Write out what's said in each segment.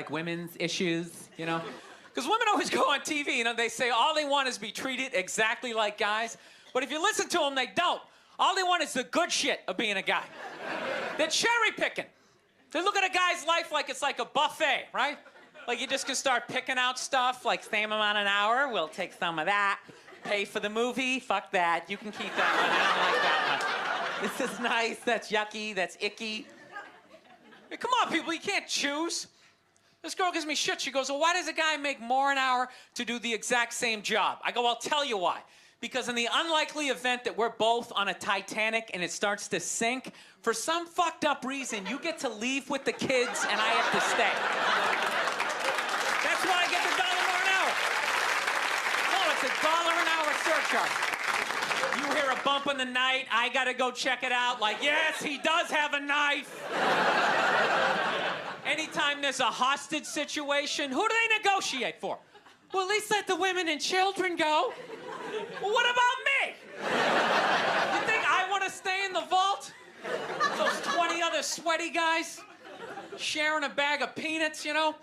like women's issues, you know? Because women always go on TV, you know, they say all they want is to be treated exactly like guys. But if you listen to them, they don't. All they want is the good shit of being a guy. They're cherry picking. They look at a guy's life like it's like a buffet, right? Like you just can start picking out stuff, like same amount an hour, we'll take some of that. Pay for the movie, fuck that. You can keep that one, I don't like that one. This is nice, that's yucky, that's icky. Hey, come on, people, you can't choose. This girl gives me shit. She goes, well, why does a guy make more an hour to do the exact same job? I go, I'll tell you why. Because in the unlikely event that we're both on a Titanic and it starts to sink, for some fucked up reason, you get to leave with the kids and I have to stay. That's why I get the $1 more an hour. No, it's $1 an hour surcharge. You hear a bump in the night, I gotta go check it out. Like, yes, he does have a knife. Anytime there's a hostage situation, who do they negotiate for? Well, at least let the women and children go. Well, what about me? You think I want to stay in the vault? Those 20 other sweaty guys sharing a bag of peanuts, you know?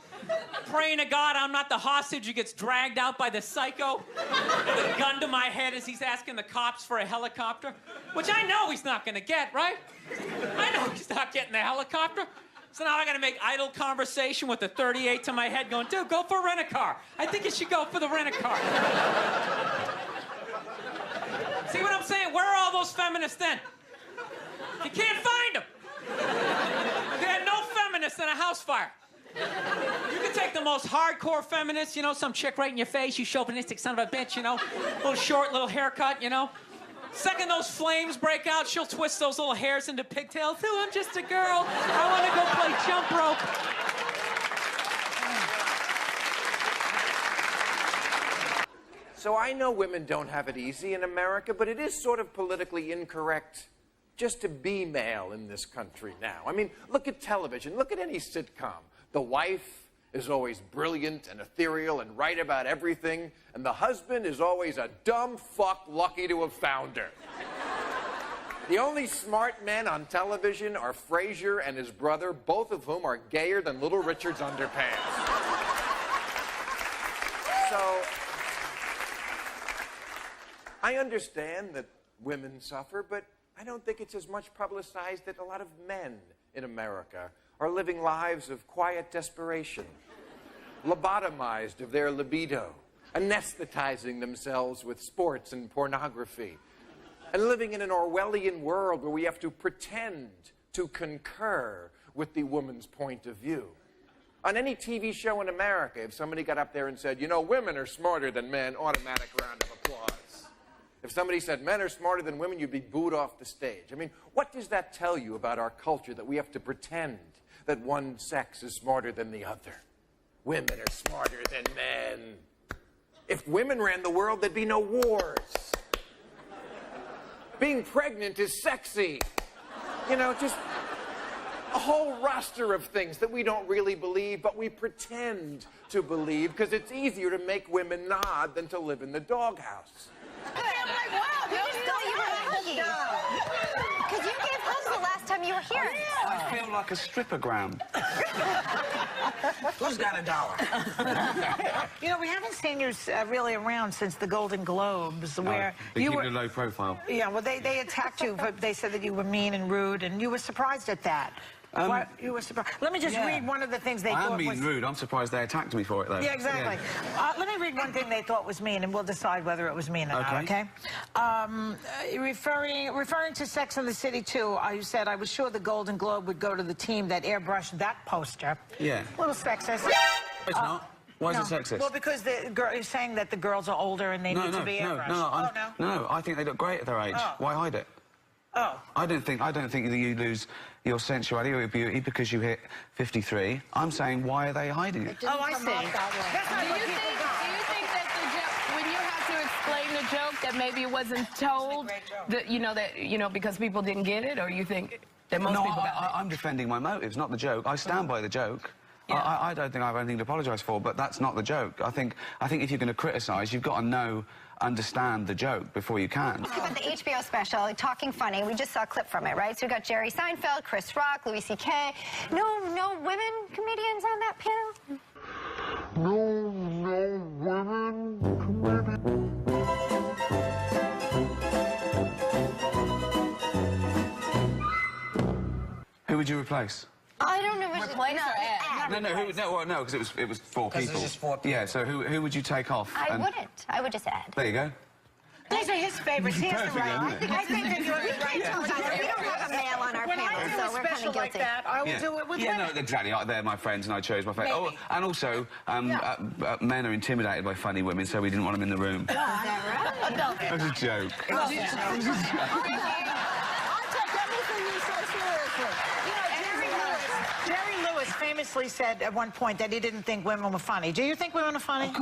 Praying to God I'm not the hostage who gets dragged out by the psycho with a gun to my head as he's asking the cops for a helicopter, which I know he's not going to get, right? I know he's not getting the helicopter. So now I gotta make idle conversation with the 38 to my head going, dude, go for a rent-a-car. I think you should go for the rent-a-car. See what I'm saying? Where are all those feminists then? You can't find them. They had no feminists in a house fire. You can take the most hardcore feminists, you know, some chick right in your face, you chauvinistic son of a bitch, you know, little short, little haircut, you know. Second those flames break out, she'll twist those little hairs into pigtails. Oh, I'm just a girl. I want to go play jump rope. So I know women don't have it easy in America, but it is sort of politically incorrect just to be male in this country now. I mean, look at television. Look at any sitcom. The wife is always brilliant and ethereal and right about everything, and the husband is always a dumb fuck lucky to have found her. The only smart men on television are Frasier and his brother, both of whom are gayer than Little Richard's underpants. So, I understand that women suffer, but I don't think it's as much publicized that a lot of men in America are living lives of quiet desperation, lobotomized of their libido, anesthetizing themselves with sports and pornography, and living in an Orwellian world where we have to pretend to concur with the woman's point of view. On any TV show in America, if somebody got up there and said, you know, women are smarter than men, automatic round of applause. If somebody said men are smarter than women, you'd be booed off the stage. I mean, what does that tell you about our culture, that we have to pretend that one sex is smarter than the other? Women are smarter than men. If women ran the world, there'd be no wars. Being pregnant is sexy. You know, just a whole roster of things that we don't really believe, but we pretend to believe because it's easier to make women nod than to live in the doghouse. I'm like, wow, did you know you were lucky? Because you gave hugs the last time you were here. I feel like a strippogram. Who's got $1? You know, we haven't seen you really around since the Golden Globes, where you were a low profile. Yeah, well, they attacked you, but they said that you were mean and rude, and you were surprised at that. You were surprised. Let me just read one of the things they thought was... I am mean and rude. I'm surprised they attacked me for it, though. Yeah, exactly. Yeah. Let me read one thing they thought was mean, and we'll decide whether it was mean or not, okay? Referring to Sex and the City 2, you said, I was sure the Golden Globe would go to the team that airbrushed that poster. Yeah. A little sexist. It's not. Why is it sexist? Well, because you're saying that the girls are older and they need to be airbrushed. No, I think they look great at their age. Oh. Why hide it? Oh. I don't think that you lose your sensuality or your beauty because you hit 53. I'm saying, why are they hiding it? Oh, I see. Do you think that when you have to explain the joke that maybe it wasn't told, that because people didn't get it, or you think that most people got it? I'm defending my motives, not the joke. I stand by the joke. Yeah. I don't think I have anything to apologise for, but that's not the joke. I think if you're going to criticise, you've got to know understand the joke before you can. Let's talk about the HBO special, Talking Funny. We just saw a clip from it, right? So we got Jerry Seinfeld, Chris Rock, Louis C.K. No women comedians on that panel? No women comedians. Who would you replace? I don't know. Replace or add? No, because it was 4 people. it's just 4 people. Yeah, so who would you take off? I wouldn't. I would just add. There you go. These are his favorites. He has the Perfect, right. isn't it? I think that you're the right. We don't have a male on our When panel, I do so a we're kind special of like guilty. that, I will do it with Yeah, women. no, exactly. They're my friends, and I chose my favourite. Oh, Maybe. and also, men are intimidated by funny women, so we didn't want them in the room. Is that right? That was a joke. I'll take everything you say seriously. Jerry Lewis famously said at one point that he didn't think women were funny. Do you think women are funny?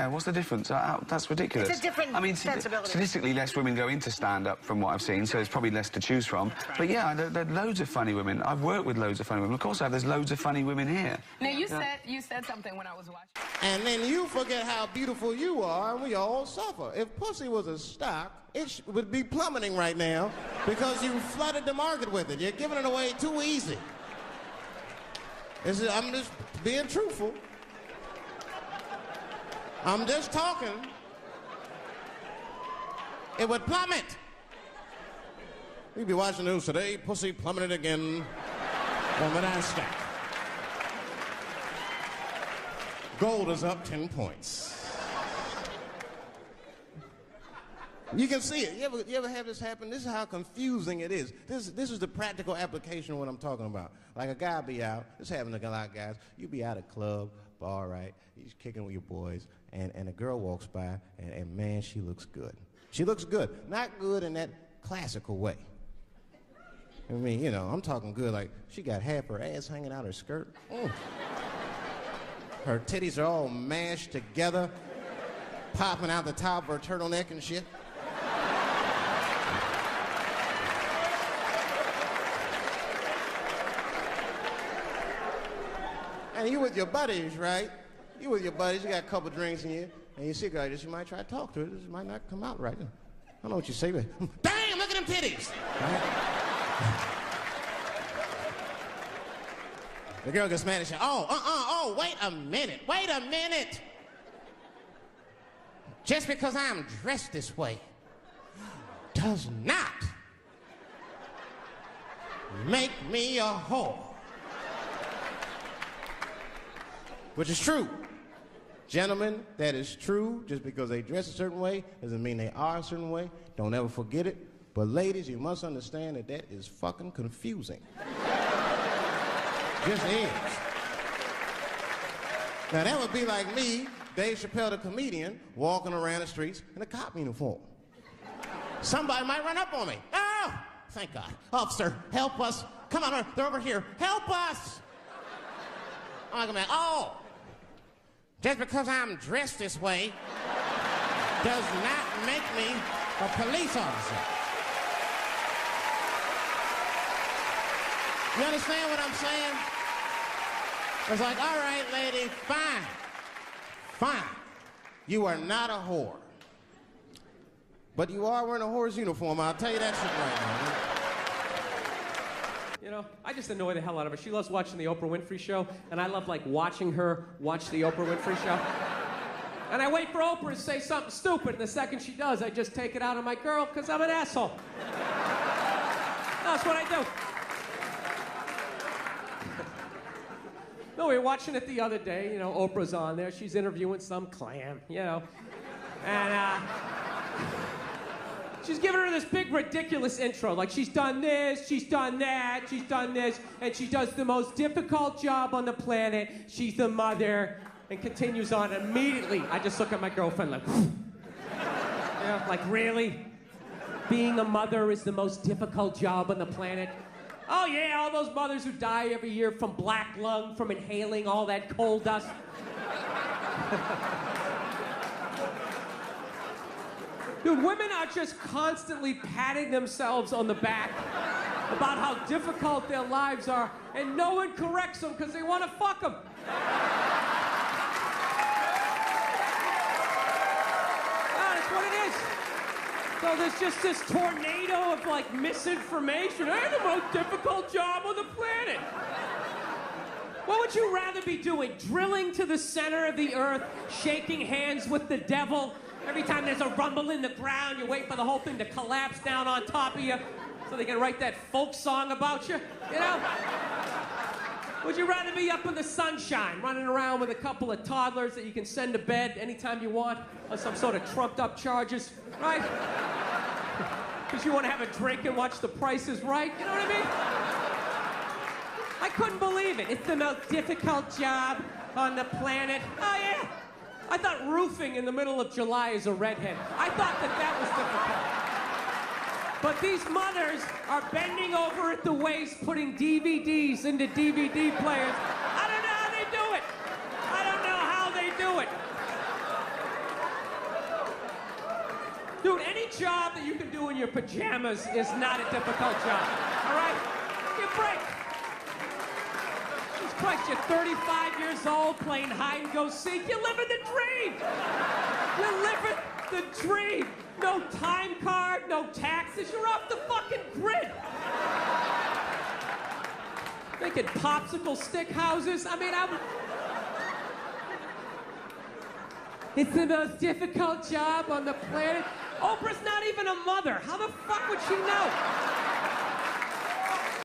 What's the difference? That's ridiculous. It's a different sensibility. Statistically, less women go into stand-up from what I've seen, so there's probably less to choose from. But yeah, there are loads of funny women. I've worked with loads of funny women. Of course I have. There's loads of funny women here. Now, you said something when I was watching. And then you forget how beautiful you are, and we all suffer. If pussy was a stock, it would be plummeting right now because you flooded the market with it. You're giving it away too easy. I'm just being truthful. I'm just talking. It would plummet. You'd be watching the news today, pussy plummeted again on the NASDAQ. Gold is up 10 points. You can see it. You ever have this happen? This is how confusing it is. This is the practical application of what I'm talking about. Like a guy be out, this happens to a lot of guys. You be out at a club, bar, right? He's kicking with your boys, and a girl walks by, and man, she looks good. She looks good. Not good in that classical way. I mean, you know, I'm talking good like she got half her ass hanging out her skirt. Her titties are all mashed together, popping out the top of her turtleneck and shit. And you with your buddies, right? You with your buddies, you got a couple drinks in you, and you see a girl like this, you might try to talk to her. This might not come out right. I don't know what you say, but damn, look at them titties! Right? The girl gets mad and says, wait a minute. Just because I'm dressed this way does not make me a whore. Which is true. Gentlemen, that is true. Just because they dress a certain way doesn't mean they are a certain way. Don't ever forget it. But ladies, you must understand that that is fucking confusing. Just is. Now that would be like me, Dave Chappelle the comedian, walking around the streets in a cop uniform. Somebody might run up on me. Oh, thank God. Officer, help us. Come on, they're over here. Help us. I'm like, oh, just because I'm dressed this way does not make me a police officer. You understand what I'm saying? It's like, all right, lady, fine. You are not a whore. But you are wearing a whore's uniform. I'll tell you that shit right now. You know, I just annoy the hell out of her. She loves watching the Oprah Winfrey Show, and I love, like, watching her watch the Oprah Winfrey Show. And I wait for Oprah to say something stupid, and the second she does, I just take it out on my girl, because I'm an asshole. That's what I do. No, we were watching it the other day. You know, Oprah's on there. She's interviewing some clam, you know. And, she's giving her this big, ridiculous intro. Like, she's done this, she's done that, she's done this, and she does the most difficult job on the planet. She's the mother, and continues on. Immediately, I just look at my girlfriend like, you know, like, really? Being a mother is the most difficult job on the planet? Oh, yeah, all those mothers who die every year from black lung, from inhaling all that coal dust. Dude, women are just constantly patting themselves on the back about how difficult their lives are, and no one corrects them because they want to fuck them. So there's just this tornado of, like, misinformation. I had the most difficult job on the planet. What would you rather be doing? Drilling to the center of the earth, shaking hands with the devil? Every time there's a rumble in the ground, you wait for the whole thing to collapse down on top of you so they can write that folk song about you, you know? Would you rather be up in the sunshine, running around with a couple of toddlers that you can send to bed anytime you want on some sort of trumped-up charges, right? Because you want to have a drink and watch The Price is Right, you know what I mean? I couldn't believe it. It's the most difficult job on the planet. Oh, yeah. I thought roofing in the middle of July is a redhead. I thought that was difficult. But these mothers are bending over at the waist, putting DVDs into DVD players. I don't know how they do it. I don't know how they do it. Dude, any job that you can do in your pajamas is not a difficult job, all right? Give a break. Jesus Christ, you're 35 years old playing hide and go seek. You're living the dream. You're living the dream. No time card, no taxes. You're off the fucking grid. Making popsicle stick houses. I mean, it's the most difficult job on the planet. Oprah's not even a mother. How the fuck would she know?